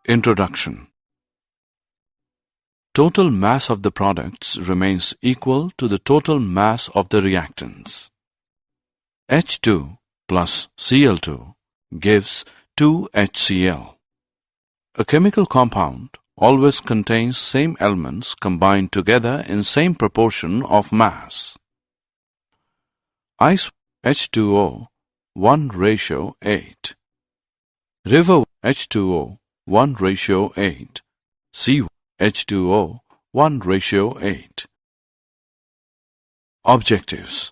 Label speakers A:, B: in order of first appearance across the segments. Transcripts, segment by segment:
A: Introduction. Total mass of the products remains equal to the total mass of the reactants. H2 plus Cl2 gives 2HCl. A chemical compound always contains same elements combined together in same proportion of mass. Ice H2O 1:8. River H2O 1:8. Sea H2O 1:8. Objectives.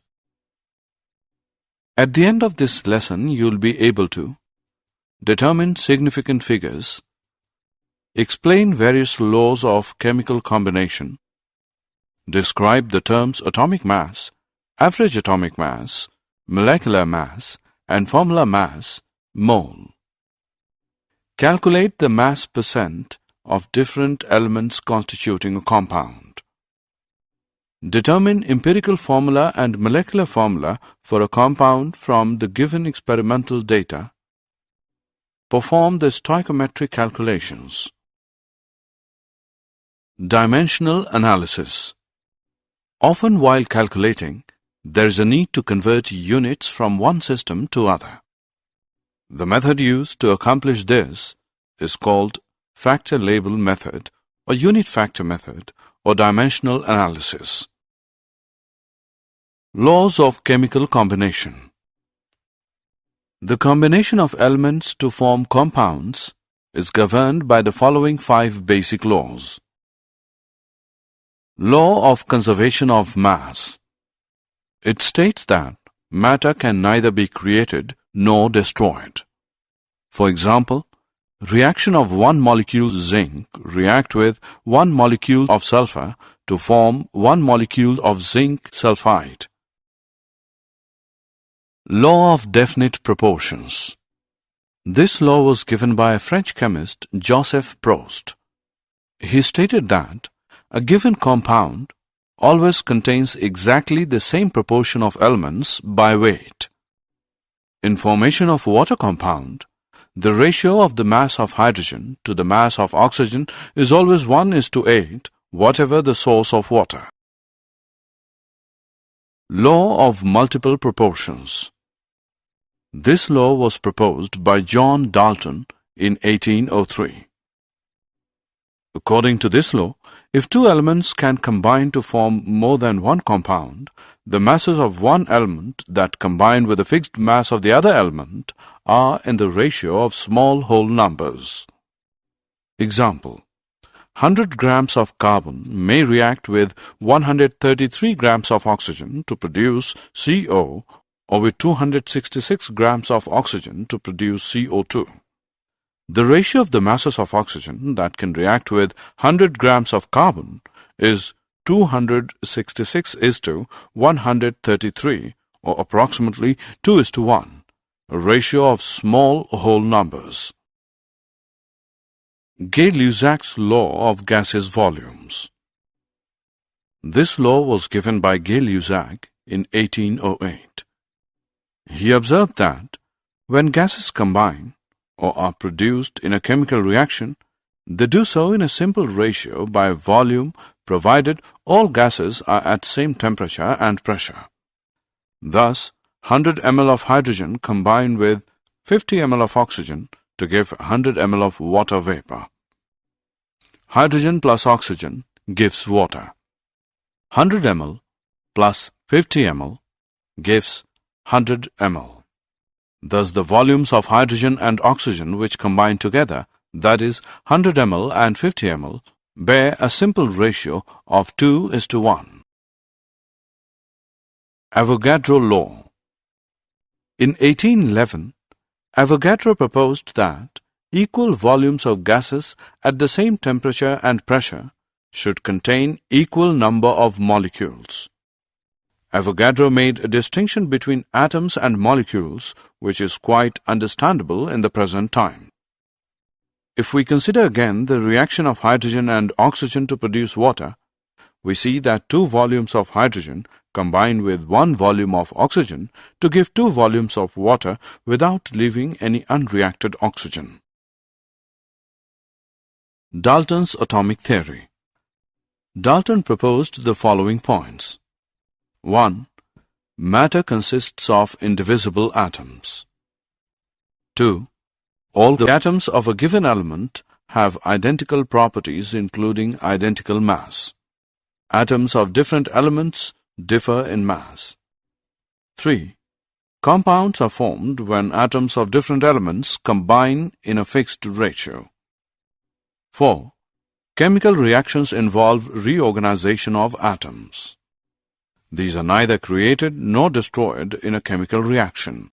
A: At the end of this lesson, you'll be able to determine significant figures, explain various laws of chemical combination, describe the terms atomic mass, average atomic mass, molecular mass, and formula mass, mole. Calculate the mass percent of different elements constituting a compound. Determine empirical formula and molecular formula for a compound from the given experimental data. Perform the stoichiometric calculations. Dimensional analysis. Often while calculating, there is a need to convert units from one system to other. The method used to accomplish this is called factor label method or unit factor method or dimensional analysis. Laws of chemical combination. The combination of elements to form compounds is governed by the following 5 basic laws. Law of conservation of mass. It states that matter can neither be created nor destroyed. For example, reaction of one molecule zinc react with one molecule of sulfur to form one molecule of zinc sulfide. Law of definite proportions. This law was given by a French chemist, Joseph Proust. He stated that a given compound always contains exactly the same proportion of elements by weight. In formation of water compound, the ratio of the mass of hydrogen to the mass of oxygen is always 1:8, whatever the source of water. Law of multiple proportions. This law was proposed by John Dalton in 1803. According to this law, if two elements can combine to form more than one compound, the masses of one element that combine with the fixed mass of the other element are in the ratio of small whole numbers. Example: 100 grams of carbon may react with 133 grams of oxygen to produce CO, or with 266 grams of oxygen to produce CO2. The ratio of the masses of oxygen that can react with 100 grams of carbon is 266:133, or approximately 2:1, a ratio of small whole numbers. Gay-Lussac's law of gaseous volumes. This law was given by Gay-Lussac in 1808. He observed that when gases combine or are produced in a chemical reaction, they do so in a simple ratio by volume, provided all gases are at same temperature and pressure. Thus, 100 ml of hydrogen combine with 50 ml of oxygen to give 100 ml of water vapor. Hydrogen plus oxygen gives water. 100 ml plus 50 ml gives 100 ml. Thus, the volumes of hydrogen and oxygen which combine together, that is 100 ml and 50 ml, bear a simple ratio of 2:1. Avogadro law. In 1811, Avogadro proposed that equal volumes of gases at the same temperature and pressure should contain equal number of molecules. Avogadro made a distinction between atoms and molecules, which is quite understandable in the present time. If we consider again the reaction of hydrogen and oxygen to produce water, we see that 2 volumes of hydrogen combine with 1 volume of oxygen to give 2 volumes of water without leaving any unreacted oxygen. Dalton's atomic theory. Dalton proposed the following points. 1. Matter consists of indivisible atoms. 2. All the atoms of a given element have identical properties including identical mass. Atoms of different elements differ in mass. 3. Compounds are formed when atoms of different elements combine in a fixed ratio. 4. Chemical reactions involve reorganization of atoms. These are neither created nor destroyed in a chemical reaction.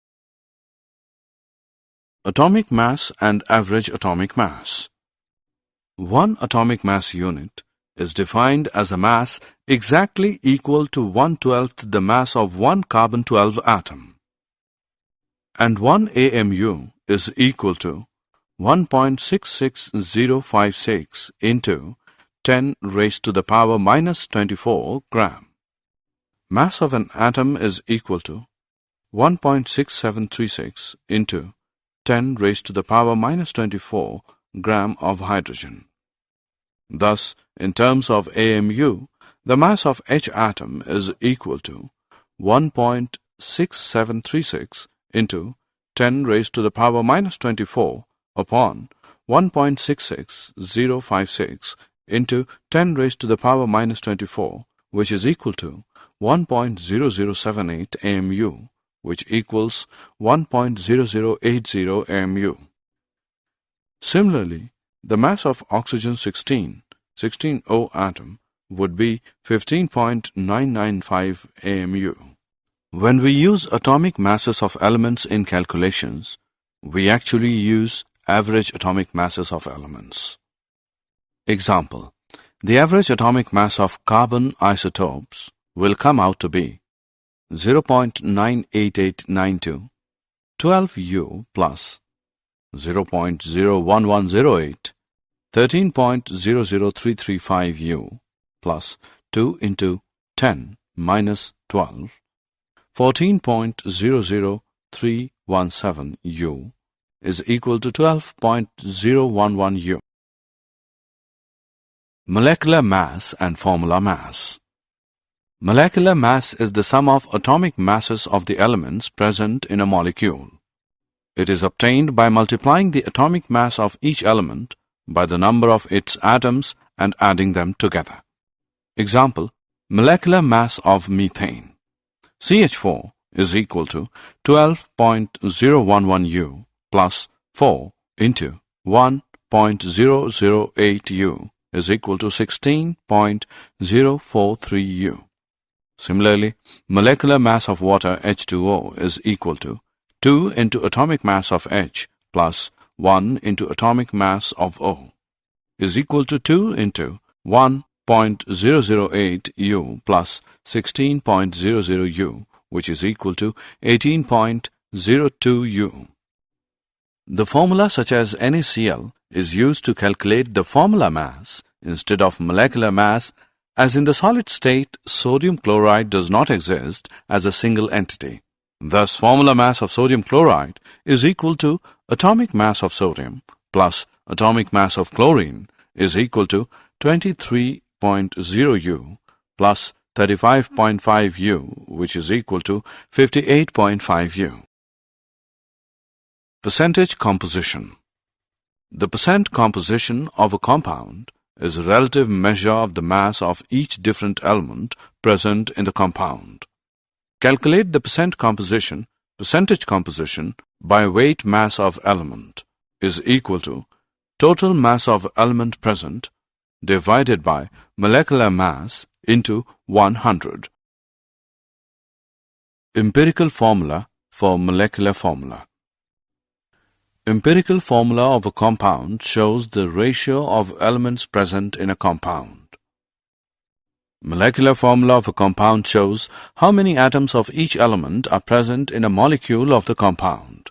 A: Atomic mass and average atomic mass. One atomic mass unit is defined as a mass exactly equal to 1/12 the mass of one carbon-12 atom. And 1 AMU is equal to 1.66056 into 10 raised to the power minus 24 gram. Mass of an atom is equal to 1.6736 into 10 raised to the power minus 24 gram of hydrogen. Thus, in terms of AMU, the mass of H atom is equal to 1.6736 into 10 raised to the power minus 24 upon 1.66056 into 10 raised to the power minus 24, which is equal to 1.0078 AMU, which equals 1.0080 AMU. Similarly, the mass of oxygen 16O atom would be 15.995 AMU. When we use atomic masses of elements in calculations, we actually use average atomic masses of elements. Example: the average atomic mass of carbon isotopes will come out to be 0.98892, 12U plus 0.01108, 13.00335U plus 2 into 10 minus 12, 14.00317U is equal to 12.011U. Molecular mass and formula mass. Molecular mass is the sum of atomic masses of the elements present in a molecule. It is obtained by multiplying the atomic mass of each element by the number of its atoms and adding them together. Example: molecular mass of methane. CH4 is equal to 12.011U plus 4 into 1.008U is equal to 16.043U. Similarly, molecular mass of water H2O is equal to 2 into atomic mass of H plus 1 into atomic mass of O is equal to 2 into 1.008U plus 16.00U, which is equal to 18.02U. The formula such as NaCl is used to calculate the formula mass instead of molecular mass, as in the solid state sodium chloride does not exist as a single entity. Thus, formula mass of sodium chloride is equal to atomic mass of sodium plus atomic mass of chlorine is equal to 23.0U plus 35.5U, which is equal to 58.5U. Percentage composition. The percent composition of a compound is a relative measure of the mass of each different element present in the compound. Calculate the percentage composition by weight mass of element is equal to total mass of element present divided by molecular mass into 100. Empirical formula for molecular formula. Empirical formula of a compound shows the ratio of elements present in a compound. Molecular formula of a compound shows how many atoms of each element are present in a molecule of the compound.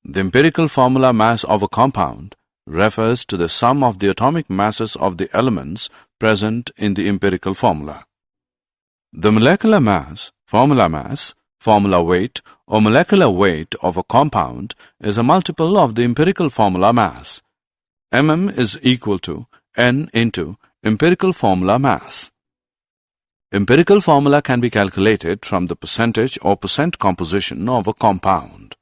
A: The empirical formula mass of a compound refers to the sum of the atomic masses of the elements present in the empirical formula. The molecular mass, formula weight, or molecular weight of a compound is a multiple of the empirical formula mass. mm is equal to N into empirical formula mass. Empirical formula can be calculated from the percentage or percent composition of a compound.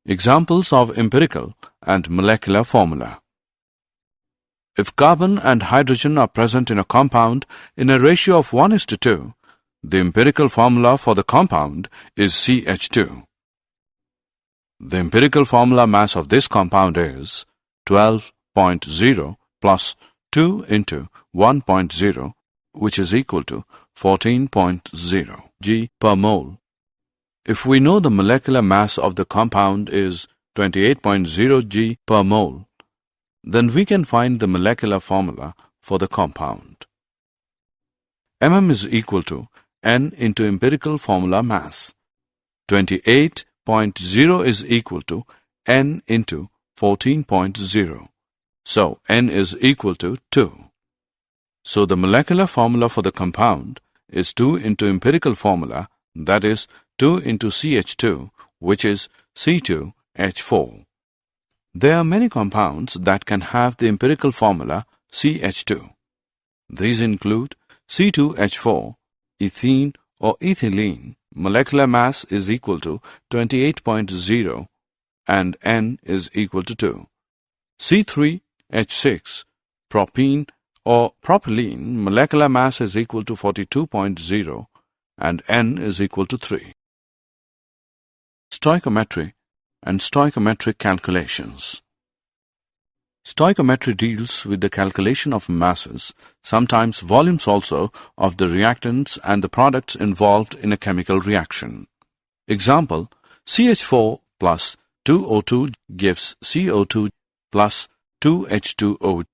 A: Examples of empirical and molecular formula. If carbon and hydrogen are present in a compound in a ratio of 1:2, the empirical formula for the compound is CH2. The empirical formula mass of this compound is 12.0 plus 2 into 1.0, which is equal to 14.0 g per mole. If we know the molecular mass of the compound is 28.0 g per mole, then we can find the molecular formula for the compound. mm is equal to N into empirical formula mass. 28.0 is equal to N into 14.0. So N is equal to 2. So the molecular formula for the compound is 2 into empirical formula, that is 2 into CH2, which is C2H4. There are many compounds that can have the empirical formula CH2. These include C2H4, ethene or ethylene, molecular mass is equal to 28.0 and N is equal to 2. C3H6, propene or propylene, molecular mass is equal to 42.0 and N is equal to 3. Stoichiometry and stoichiometric calculations. Stoichiometry deals with the calculation of masses, sometimes volumes also, of the reactants and the products involved in a chemical reaction. Example, CH4 plus 2O2 gives CO2 plus 2H2O.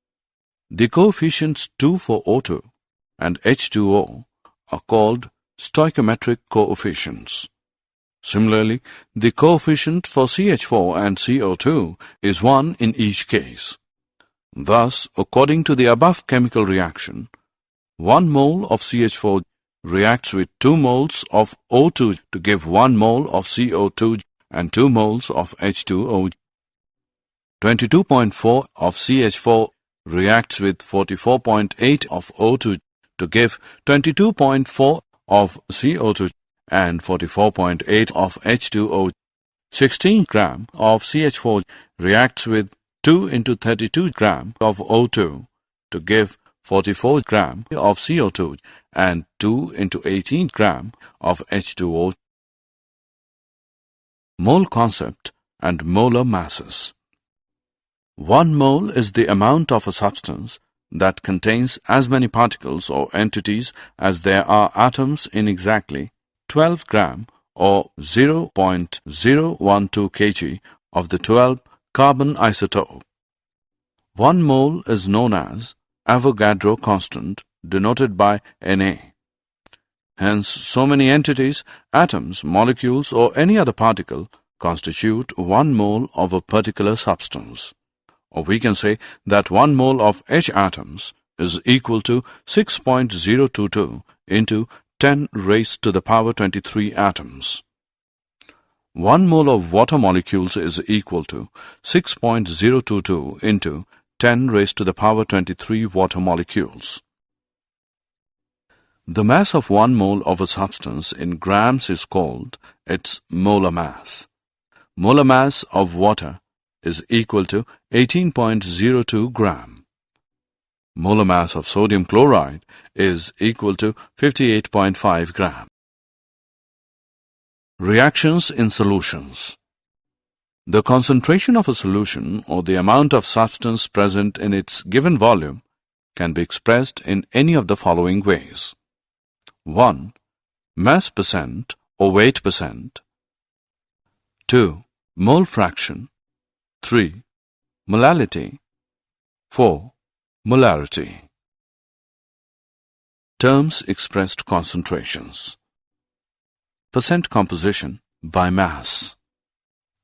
A: The coefficients 2 for O2 and H2O are called stoichiometric coefficients. Similarly, the coefficient for CH4 and CO2 is 1 in each case. Thus, according to the above chemical reaction, 1 mole of CH4 reacts with 2 moles of O2 to give 1 mole of CO2 and 2 moles of H2O. 22.4 of CH4 reacts with 44.8 of O2 to give 22.4 of CO2 and 44.8 of H2O. 16 gram of CH4 reacts with 2 into 32 gram of O2 to give 44 gram of CO2 and 2 into 18 gram of H2O. Mole concept and molar masses. 1 mole is the amount of a substance that contains as many particles or entities as there are atoms in exactly 12 gram or 0.012 kg of the 12 carbon isotope. 1 mole is known as Avogadro constant, denoted by Na. Hence, so many entities, atoms, molecules or any other particle constitute 1 mole of a particular substance. Or we can say that 1 mole of H atoms is equal to 6.022 into 10 raised to the power 23 atoms. 1 mole of water molecules is equal to 6.022 into 10 raised to the power 23 water molecules. The mass of 1 mole of a substance in grams is called its molar mass. Molar mass of water is equal to 18.02 gram. Molar mass of sodium chloride is equal to 58.5 gram. Reactions in solutions. The concentration of a solution or the amount of substance present in its given volume can be expressed in any of the following ways. 1. Mass percent or weight percent. 2. Mole fraction. 3. Molality. 4. Molarity. Terms expressed concentrations. Percent composition by mass.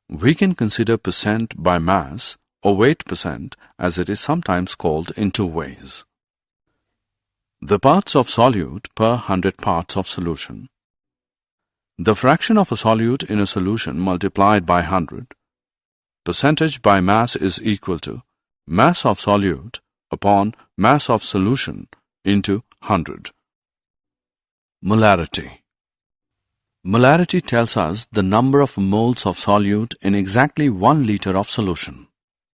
A: We can consider percent by mass or weight percent as it is sometimes called in 2 ways. The parts of solute per 100 parts of solution. The fraction of a solute in a solution multiplied by 100. Percentage by mass is equal to mass of solute upon mass of solution into 100. Molarity. Molarity tells us the number of moles of solute in exactly 1 liter of solution.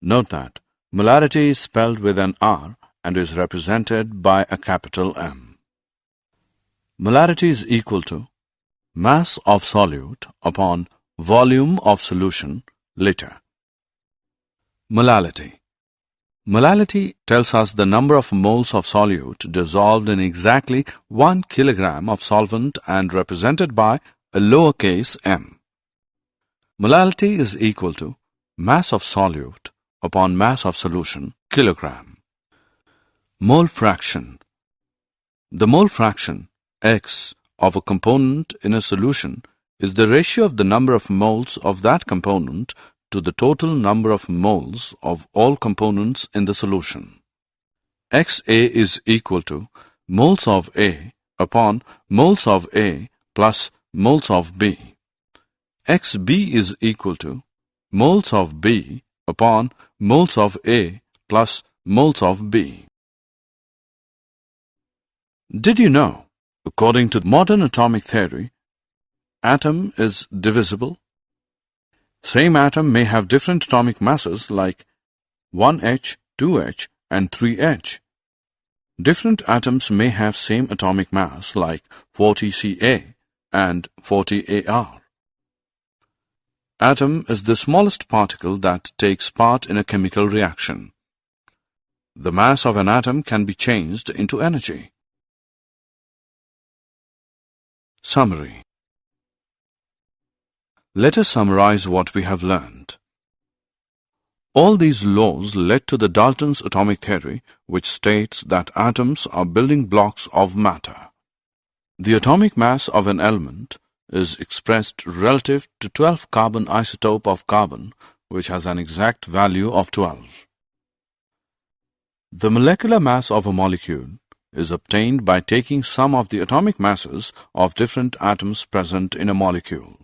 A: Note that molarity is spelled with an R and is represented by a capital M. Molarity is equal to mass of solute upon volume of solution, liter. Molality. Molality tells us the number of moles of solute dissolved in exactly 1 kilogram of solvent and represented by a lowercase m. Molality is equal to mass of solute upon mass of solution, kilogram. Mole fraction. The mole fraction, X, of a component in a solution is the ratio of the number of moles of that component to the total number of moles of all components in the solution. XA is equal to moles of A upon moles of A plus moles of B. XB is equal to moles of B upon moles of A plus moles of B. Did you know, according to modern atomic theory, atom is divisible? Same atom may have different atomic masses like 1H, 2H, and 3H. Different atoms may have same atomic mass like 40 Ca and 40 Ar. Atom is the smallest particle that takes part in a chemical reaction. The mass of an atom can be changed into energy. Summary. Let us summarize what we have learned. All these laws led to the Dalton's atomic theory, which states that atoms are building blocks of matter. The atomic mass of an element is expressed relative to 12 carbon isotope of carbon, which has an exact value of 12. The molecular mass of a molecule is obtained by taking sum of the atomic masses of different atoms present in a molecule.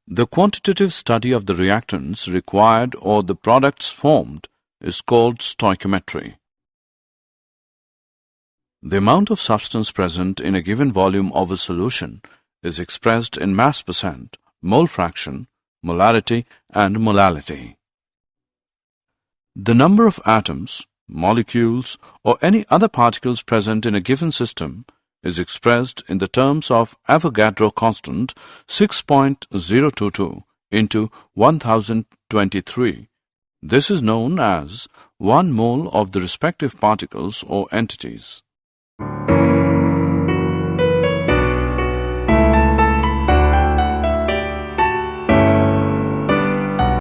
A: The quantitative study of the reactants required or the products formed is called stoichiometry. The amount of substance present in a given volume of a solution is expressed in mass percent, mole fraction, molarity, and molality. The number of atoms, molecules, or any other particles present in a given system is expressed in the terms of Avogadro constant 6.022 into 1023. This is known as 1 mole of the respective particles or entities.